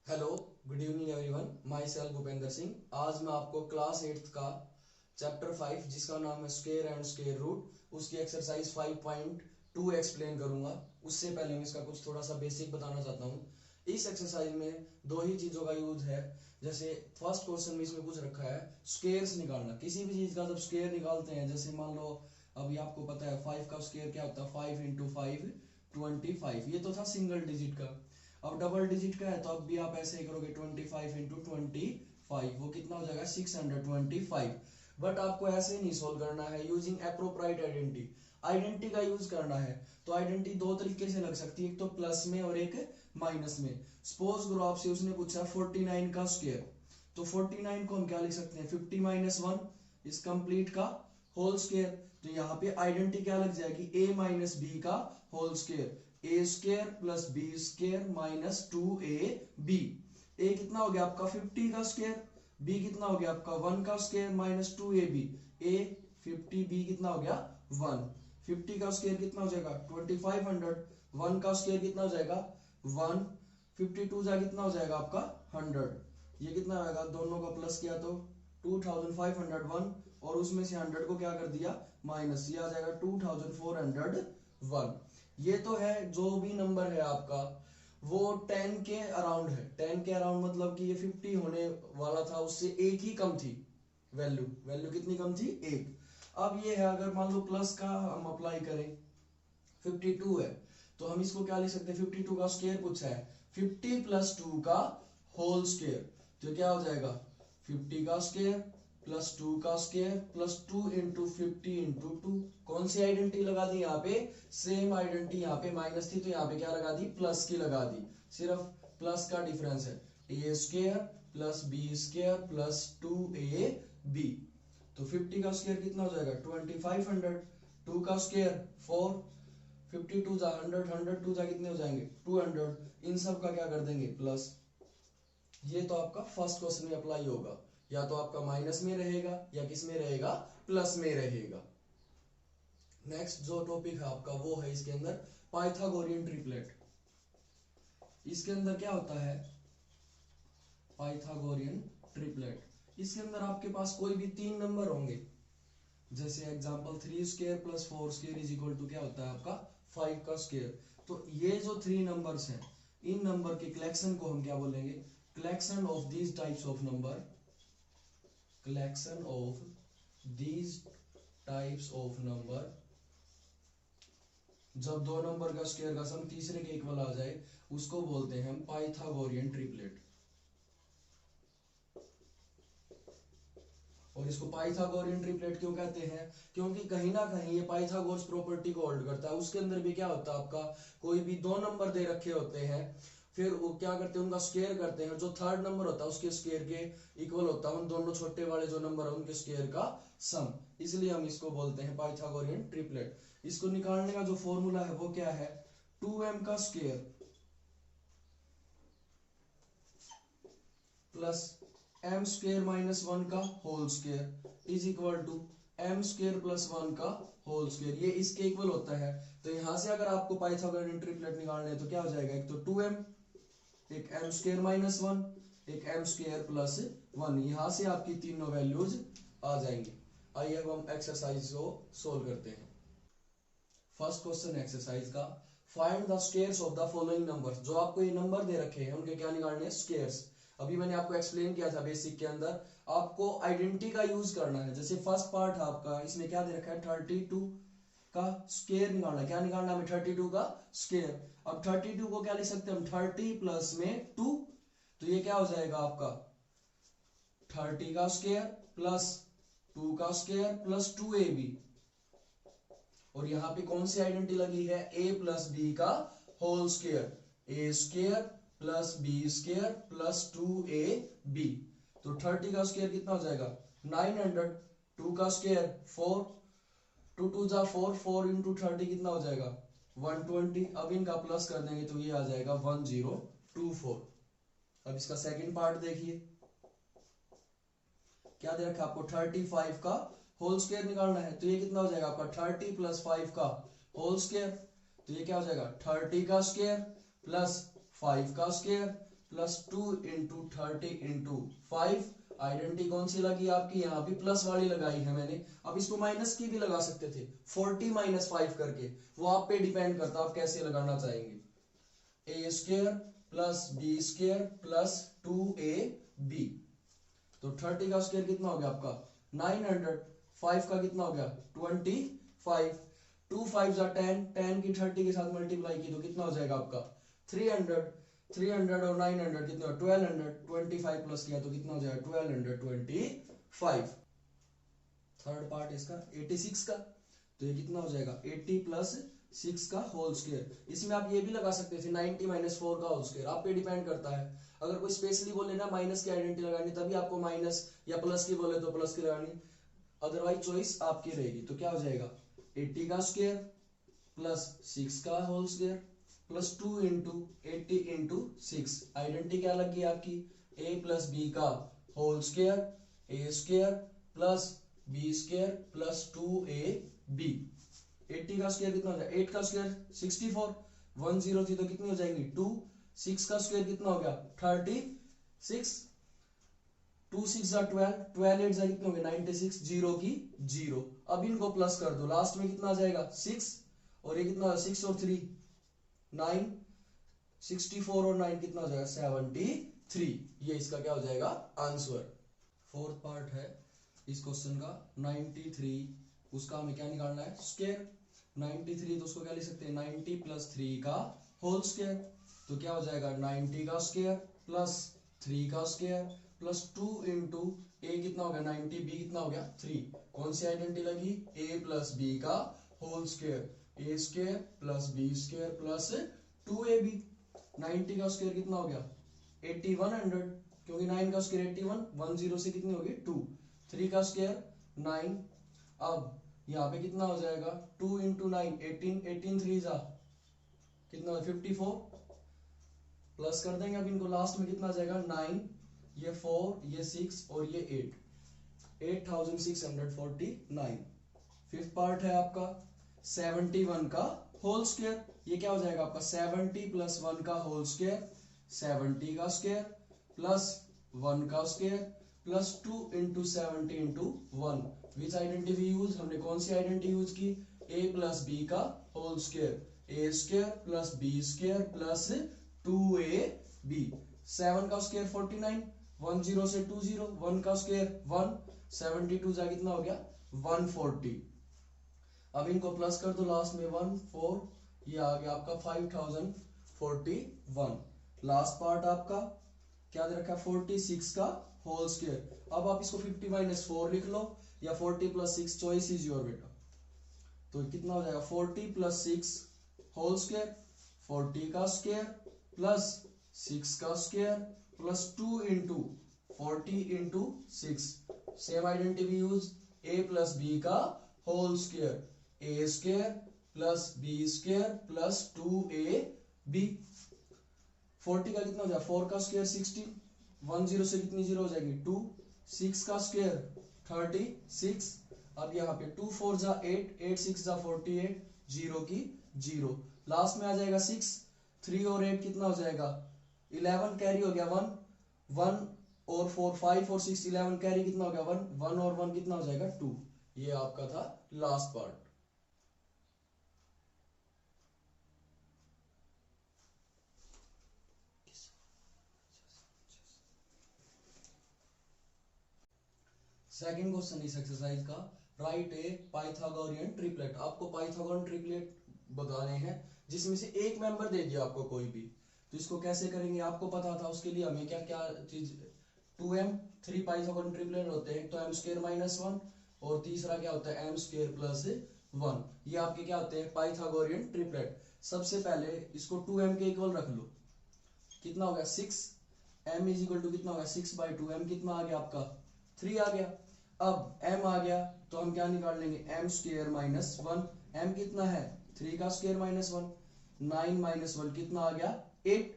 Hello, good evening everyone. My self Bhupendra Singh. आज मैं आपको क्लास 8th का चैप्टर 5 जिसका नाम है स्क्वायर एंड स्क्वायर रूट उसकी एक्सरसाइज 5.2 एक्सप्लेन करूंगा। उससे पहले मैं इसका कुछ थोड़ा सा बेसिक बताना चाहता हूँ। इस एक्सरसाइज में दो ही चीज़ों का यूज है। जैसे फर्स्ट क्वेश्चन में इसमें कुछ रखा है स्क्वायर्स निकालना। किसी भी चीज़ का जब स्क्वायर निकालते हैं, जैसे मान लो अभी आपको पता है 5 का स्क्वायर क्या होता है, 5 इंटू 5 25। ये तो था सिंगल डिजिट का। अब डबल डिजिट का है तो अब भी आप ऐसे ही करोगे 25 इंटू 25, वो कितना हो जाएगा 625। बट आपको ऐसे नहीं सोल्व करना है यूजिंग एप्रोप्राइट आइडेंटिटी। आइडेंटिटी का यूज करना है तो आइडेंटिटी दो तरीके से लग सकती है, एक तो प्लस में और एक माइनस में। सपोज करो आपसे उसने पूछा 49 का स्क्वायर, तो 49 को हम क्या लिख सकते हैं 50 माइनस 1 इस कंप्लीट का होल स्क्वायर। तो यहाँ पे आइडेंटिटी क्या लग जाएगी a माइनस बी का whole square, A square plus B square minus 2ab। A कितना हो गया आपका 50 का स्क्वायर, बी कितना हो गया आपका 1 का स्क्वायर माइनस 2ab। ए 50, बी कितना हो गया 1। 50 का स्क्वायर कितना हो जाएगा 2500, 1 का स्क्वायर कितना हो जाएगा 1, 52 जा कितना हो जाएगा आपका 100। ये कितना आएगा, दोनों का प्लस किया तो 2501 और उसमें से 100 को क्या कर दिया माइनस, ये आ जाएगा 2401। ये तो है जो भी नंबर है आपका वो 10 के अराउंड है। 10 के अराउंड मतलब कि ये 50 होने वाला था, उससे एक ही कम थी वैल्यू। वैल्यू कितनी कम थी, एक। अब ये है अगर मान लो प्लस का हम अप्लाई करें 52 है तो हम इसको क्या लिख सकते हैं, 52 का स्क्वायर पूछा है, 50 प्लस 2 का होल स्क्वायर। तो क्या हो जाएगा 50 का स्क्वायर प्लस 2 का स्क्वायर प्लस 2 इंटू 50 इंटू 2। कौन सी आइडेंटिटी लगा दी यहाँ पे, सेम आइडेंटिटी। यहाँ पे माइनस थी तो यहाँ पे क्या लगा दी, प्लस की लगा दी। सिर्फ प्लस का डिफरेंस है, A square plus B square plus 2ab। तो 50 का स्क्वायर कितना हो जाएगा 2500, 2 का स्क्वायर 4, 52 जा 100, 102 जा कितने हो जाएंगे 200। इन सब का क्या कर देंगे प्लस। ये तो आपका फर्स्ट क्वेश्चन में अप्लाई होगा, या तो आपका माइनस में रहेगा या किस में रहेगा, प्लस में रहेगा। नेक्स्ट जो टॉपिक है आपका वो है इसके अंदर पाइथागोरियन ट्रिपलेट। इसके अंदर क्या होता है पाइथागोरियन ट्रिपलेट। इसके अंदर आपके पास कोई भी तीन नंबर होंगे, जैसे example 3 square plus 4 square is equal to क्या होता है आपका 5 का स्क्वायर। तो ये जो थ्री नंबर्स हैं इन नंबर के कलेक्शन को हम क्या बोलेंगे, collection of these types of number, collection of these types of number. जब दो नंबर का स्क्वायर का सम तीसरे के इक्वल आ जाए उसको बोलते हैं हम पाइथागोरियन ट्रिपलेट। और इसको पाइथागोरियन ट्रिपलेट क्यों कहते हैं, क्योंकि कहीं ना कहीं ये पाइथागोरस प्रॉपर्टी को होल्ड करता है। उसके अंदर भी क्या होता है आपका, कोई भी दो नंबर दे रखे होते हैं, फिर वो क्या करते हैं उनका स्क्वायर करते हैं, जो थर्ड नंबर होता है उसके स्क्वायर के इक्वल होता है उन दोनों छोटे वाले जो नंबर है उनके स्क्वायर का सम। इसलिए हम इसको बोलते हैं पाइथागोरियन ट्रिपलेट। इसको निकालने का जो फॉर्मूला है वो क्या है, 2m का square plus m square minus 1 का whole square is equal to m square plus 1 का होल स्क्वेयर। ये इसके इक्वल होता है। तो यहां से अगर आपको पाइथागोरियन ट्रिपलेट निकालना है तो क्या हो जाएगा, एक तो 2m, एक एम स्क्वेयर माइनस 1, एक एम स्क्वेयर प्लस 1। यहां से आपकी तीनों वैल्यूज आ जाएंगी। आइए अब हम एक्सरसाइज को सोल्व करते हैं। फर्स्ट क्वेश्चन एक्सरसाइज का, find the squares of the following numbers. जो आपको ये नंबर दे रखे हैं उनके क्या निकालने हैं, स्क्वायर्स। अभी मैंने आपको एक्सप्लेन किया था बेसिक के अंदर, आपको आइडेंटिटी का यूज करना है। जैसे फर्स्ट पार्ट है आपका, इसमें क्या दे रखा है 32 का स्क्वायर निकालना। क्या निकालना है 32 का स्क्वायर। अब 32 को क्या लिख सकते हैं हम 30 प्लस में 2, तो ये क्या हो जाएगा आपका 30 का स्क्वायर प्लस 2 का स्क्वायर प्लस 2ab। और यहां पे कौन सी आइडेंटिटी लगी है, a प्लस बी का whole square, A square plus B square plus 2ab। तो 30 का स्क्वायर कितना हो जाएगा 900, 2 का स्क्वायर 4, 2 2 जा 4, 4 इंटू 30 कितना हो जाएगा 120। अब इनका प्लस कर देंगे तो ये आ जाएगा 1024। अब इसका सेकंड पार्ट देखिए, क्या दे रखा है आपको 35 का होल स्क्वायर निकालना है। तो ये कितना हो जाएगा आपका 30 प्लस 5 का होल स्क्वायर। तो ये क्या हो जाएगा 30 का स्क्वायर प्लस 5 का square plus 2 into 30 into 5। Identity कौन सी लगी आपकी, यहाँ भी प्लस वाली लगाई है मैंने। अब इसको माइनस की भी लगा सकते थे, 40 माइनस 5 करके, वो आप पे डिपेंड करता आप कैसे लगाना चाहेंगे। A square plus B square plus 2ab। तो 30 का स्क्वायर कितना हो गया आपका 900, 5 का कितना हो गया 25, 2 5 जा 10, 10 की 30 के साथ मल्टीप्लाई की तो कितना हो जाएगा आपका 300, 300 और 900 कितना 1200, 25 प्लस किया तो कितना हो जाएगा 1225। थर्ड पार्ट इसका 86 का, तो ये कितना हो जाएगा 80 प्लस 6 का होल स्क्वायर। इसमें आप ये भी लगा सकते थे 90 माइनस 4 का होल स्क्वायर, आप पे डिपेंड करता है। अगर कोई स्पेशली बोले ना माइनस की आइडेंटिटी लगानी तभी आपको माइनस, या प्लस की बोले तो प्लस की लगानी, अदरवाइज चॉइस आपकी रहेगी। तो क्या हो जाएगा 80 का स्क्वायर प्लस 6 का whole square plus 2 into 80 into 6। Identity क्या लगी आपकी a प्लस बी का whole square, A square plus B square plus 2ab। 80 का स्क्वायर कितना हो जाएगा 8 का स्क्वायर 64, 10 थी तो कितनी हो जाएगी 2। 6 का स्क्वायर कितना हो गया 36, 2 6 जा 12, 12 8 जा कितने हो गए 96, 0 की 0। अब इनको प्लस कर दो, लास्ट में कितना आ जाएगा 6, और ये कितना 6 और 3 9, 64 और 9 कितना हो जाएगा 73। ये इसका क्या हो जाएगा आंसर। फोर्थ पार्ट है इस क्वेश्चन का 93, उसका हमें क्या निकालना है स्क्वायर। 93 तो उसको क्या लिख सकते हैं 90 प्लस 3 का होल स्क्वायर। तो क्या हो जाएगा 90 का स्क्वायर प्लस 3 का स्क्वायर प्लस 2 इंटू ए कितना हो गया 90, बी कितना हो गया 3। कौन सी आइडेंटिटी लगी a प्लस बी का whole square, A square plus B square plus 2ab। 90 का स्क्वायर कितना हो गया 8100, क्योंकि 9 का स्क्वायर 81, 10 से कितनी होगी 2। 3 का स्क्वायर 9, अब यहाँ पे कितना हो जाएगा 2 इंटू 9 18, 18 3 जा कितना 54, प्लस कर देंगे अब इनको, लास्ट में कितना आ जाएगा 9, ये 4, ये 6 और ये 8, 8649। फिफ्थ पार्ट है आपका 71 का होल स्क्वायर। ये क्या हो जाएगा आपका 70 प्लस 1 का होल स्क्वायर, 70 का स्क्वायर प्लस 1 का square plus 2 into 70 into 1। Which identity use, हमने कौन सी आइडेंटिटी यूज की a प्लस बी का whole square, A square plus B square plus 2ab। 7 का स्क्वायर 49, 10 से 20, 1 का स्क्वायर 1, 72 जा कितना हो गया 140। अब इनको प्लस कर दो, लास्ट में 1 4, ये आ गया आपका 5041। लास्ट पार्ट आपका क्या दे रखा है 46 का होल स्क्वायर। अब आप इसको 50 माइनस 4 लिख लो या 40 प्लस 6, चॉइस इज योर बेटा। तो कितना हो जाएगा 40 प्लस 6 होल स्क्वायर, 40 का स्क्वायर प्लस 6 का square plus 2 into 40 into 6। Same identity use a plus B का whole square, A square plus B square plus 2ab। 40 का कितना हो जाएगा 4 का स्क्वायर 16, 10 से कितनी 0 हो जाएगी 2, 6 का स्क्वायर 36, अब यहाँ पे 2 4 जा 8, 8 6 जा 48, 0 की 0। लास्ट में आ जाएगा 6, 3 और 8 कितना हो जाएगा 11, कैरी हो गया 1, 1 और 4 5 और 6 11, कैरी कितना हो गया 1, 1 और 1 कितना हो जाएगा 2। ये आपका था लास्ट पार्ट। सेकंड क्वेश्चन इस एक्सरसाइज का, राइट ए पाइथागोरियन ट्रिपलेट। आपको पाइथागोरियन ट्रिपलेट बताने हैं जिसमें से एक मेंबर दे दिया आपको कोई भी, तो इसको कैसे करेंगे आपको पता था। उसके लिए हमें क्या क्या चीज 2m, 3 पाइथागोरियन ट्रिपलेट होते हैं, तो m² माइनस 1 और तीसरा क्या होता है m² प्लस 1। ये आपके क्या होते हैं पाइथागोरियन ट्रिपलेट। सबसे पहले इसको 2m के इक्वल रख लो, कितना हो गया 6, m इज इक्वल टू कितना हो गया 6/2, m कितना आ गया आपका 3 आ गया। अब m आ गया तो हम क्या निकाल लेंगे m² माइनस 1, m कितना है 3 का स्क्वायर माइनस 1, 9 माइनस 1 कितना आ गया 8,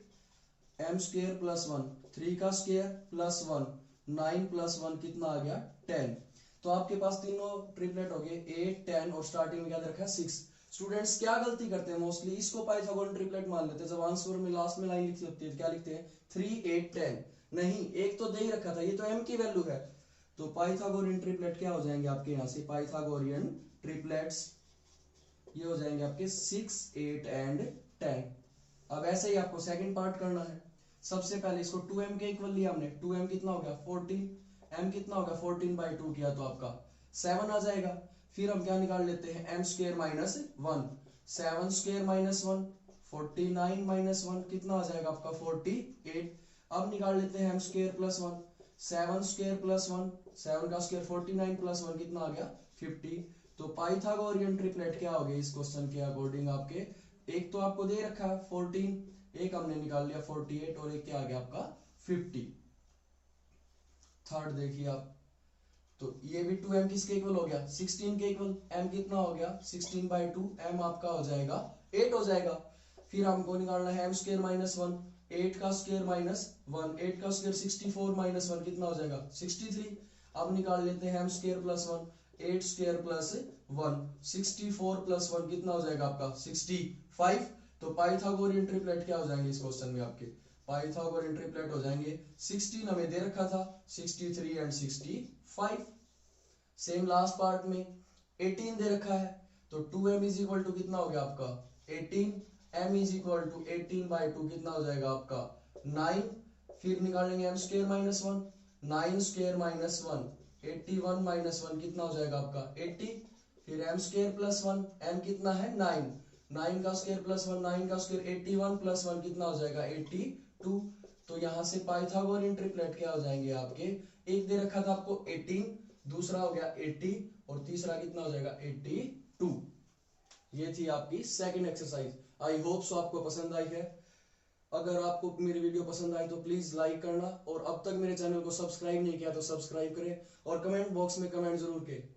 m² प्लस 1, 3 का स्क्वायर प्लस 1, 9 प्लस 1 कितना आ गया 10। तो आपके पास तीनों ट्रिपलेट हो गए 8 10 और स्टार्टिंग में क्या रखा है 6। स्टूडेंट्स क्या गलती करते हैं मोस्टली, इसको पाइथागोरन ट्रिपलेट मान लेते हैं। जब आंसर में लास्ट में लाइन लिखी होती है क्या लिखते हैं 3 8 10, नहीं एक तो दे ही रखा था, ये तो m की वैल्यू है। तो पाइथागोरियन ट्रिपलेट क्या हो जाएंगे आपके यहाँ से, पाइथागोरियन ट्रिपलेट्स ये हो जाएंगे आपके 6 8 एंड 10। अब ऐसे ही आपको सेकंड पार्ट करना है। सबसे पहले इसको 2m के इक्वल लिया हमने, 2m कितना हो गया 14, m कितना हो गया 14/2 किया तो आपका 7 आ जाएगा। फिर हम क्या निकाल लेते हैं m square minus 1, 7 square minus 1 49 minus 1 कितना आ जाएगा आपका 48। अब निकाल लेते हैं m square plus 1, 7 square plus 1 7 का स्क्वायर 49 प्लस 1 कितना आ गया 50। तो पाइथागोरियन ट्रिपलेट क्या हो गया इस क्वेश्चन के अकॉर्डिंग आपके, एक तो आपको दे रखा है 14, एक हमने निकाल लिया 48 और एक क्या आ गया आपका 50। थर्ड देखिए आप, तो ये भी 2m किसके इक्वल हो गया 16 के इक्वल, m कितना हो गया 16/2, m आपका हो जाएगा 8 हो जाएगा। फिर हमको निकालना है m स्क्वायर माइनस 1, 8 का स्क्वायर माइनस 1, 8 का स्क्वायर 64 माइनस 1 कितना हो जाएगा 63। अब निकाल लेते हैं m square plus 1, 8 square plus 1 64 plus 1 कितना हो जाएगा आपका 65। तो पाइथागोरियन ट्रिपलेट क्या हो जाएंगे इस क्वेश्चन में आपके, पाइथागोरियन ट्रिपलेट हो जाएंगे 16 हमें दे रखा था 63 एंड 65। सेम लास्ट पार्ट में 18 दे रखा है, तो 2m इज इक्वल टू कितना हो गया आपका 18, m इज इक्वल टू 18/2 कितना हो जाएगा आपका 9। फिर निकालेंगे m square minus 1, 9 square minus 1 81 minus 1 कितना हो जाएगा आपका 80। फिर m स्क्वायर प्लस 1, m कितना है 9, 9 का स्क्वायर प्लस 1 9 का स्क्वायर 81 प्लस 1 कितना हो जाएगा 82। तो यहाँ से पाइथागोरियन ट्रिपलेट क्या हो जाएंगे आपके, एक दे रखा था आपको 18, दूसरा हो गया 80 और तीसरा कितना हो जाएगा 82। ये थी आपकी second exercise. I hope so आपको पसंद आई है। अगर आपको मेरी वीडियो पसंद आई तो प्लीज लाइक करना, और अब तक मेरे चैनल को सब्सक्राइब नहीं किया तो सब्सक्राइब करें, और कमेंट बॉक्स में कमेंट जरूर करें।